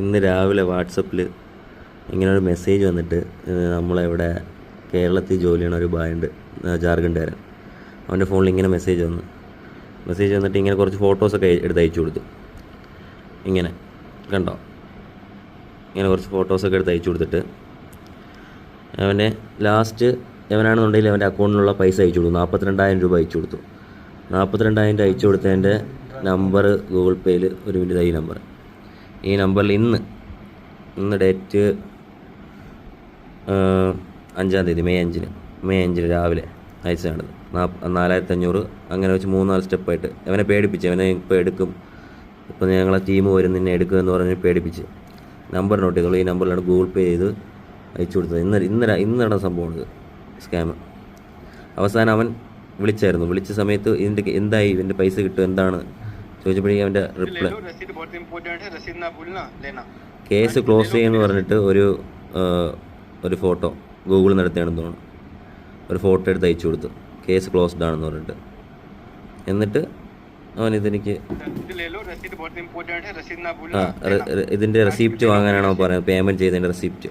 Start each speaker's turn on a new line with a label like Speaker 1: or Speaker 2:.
Speaker 1: ഇന്ന് രാവിലെ വാട്സപ്പിൽ ഇങ്ങനൊരു മെസ്സേജ് വന്നിട്ട് നമ്മളെവിടെ കേരളത്തിൽ ജോലി ചെയ്യണ ഒരു ബായുണ്ട്, ജാർഖണ്ഡുകാരൻ. അവൻ്റെ ഫോണിൽ ഇങ്ങനെ മെസ്സേജ് വന്നിട്ട് ഇങ്ങനെ കുറച്ച് ഫോട്ടോസൊക്കെ എടുത്ത് അയച്ചു കൊടുത്തു. ഇങ്ങനെ കണ്ടോ, ഇങ്ങനെ കുറച്ച് ഫോട്ടോസൊക്കെ എടുത്ത് അയച്ചു കൊടുത്തിട്ട് അവൻ്റെ ലാസ്റ്റ് എവനാണെന്നുണ്ടെങ്കിൽ അവൻ്റെ അക്കൗണ്ടിലുള്ള പൈസ അയച്ചു കൊടുത്തു. 42,000 രൂപ അയച്ചു കൊടുത്തു. 42,000 അയച്ചു കൊടുത്തതിൻ്റെ നമ്പർ ഗൂഗിൾ പേയിൽ ഒരു മിനിറ്റ്, ഈ നമ്പറിൽ ഇന്ന് ഡേറ്റ് 5-ാം തീയതി മെയ് 5 രാവിലെ അയച്ചതാണ്. 4,500 അങ്ങനെ വെച്ച് 3-4 സ്റ്റെപ്പായിട്ട് അവനെ പേടിപ്പിച്ച്, അവനെ ഇപ്പോൾ എടുക്കും, ഇപ്പോൾ ഞങ്ങളെ ടീം വരും നിന്നെ എടുക്കുമെന്ന് പറഞ്ഞ് പേടിപ്പിച്ച്. നമ്പർ നോട്ട് ചെയ്തോളൂ, ഈ നമ്പറിലാണ് ഗൂഗിൾ പേ ചെയ്ത് അയച്ചു കൊടുത്തത്. ഇന്ന് നടന്ന സംഭവമാണ് സ്കാം. അവസാനം അവൻ വിളിച്ച സമയത്ത് എന്തായി, ഇതിൻ്റെ പൈസ കിട്ടും എന്താണ് ചോദിച്ചപ്പോഴേക്കും അവൻ്റെ റിപ്ലൈ, കേസ് ക്ലോസ് ചെയ്യുമെന്ന് പറഞ്ഞിട്ട് ഒരു ഫോട്ടോ ഗൂഗിളിൽ നിന്ന് എടുത്താണെന്ന് തോന്നുന്നു. ഒരു ഫോട്ടോ എടുത്ത് അയച്ചു കൊടുത്തു, കേസ് ക്ലോസ്ഡ് ആണെന്ന് പറഞ്ഞിട്ട്. എന്നിട്ട് അവൻ ഇതെനിക്ക് ഇതിൻ്റെ റെസിപ്റ്റ് വാങ്ങാനാണോ പറയുന്നത്, പേയ്മെൻറ്റ് ചെയ്തതിൻ്റെ റെസിപ്റ്റ്.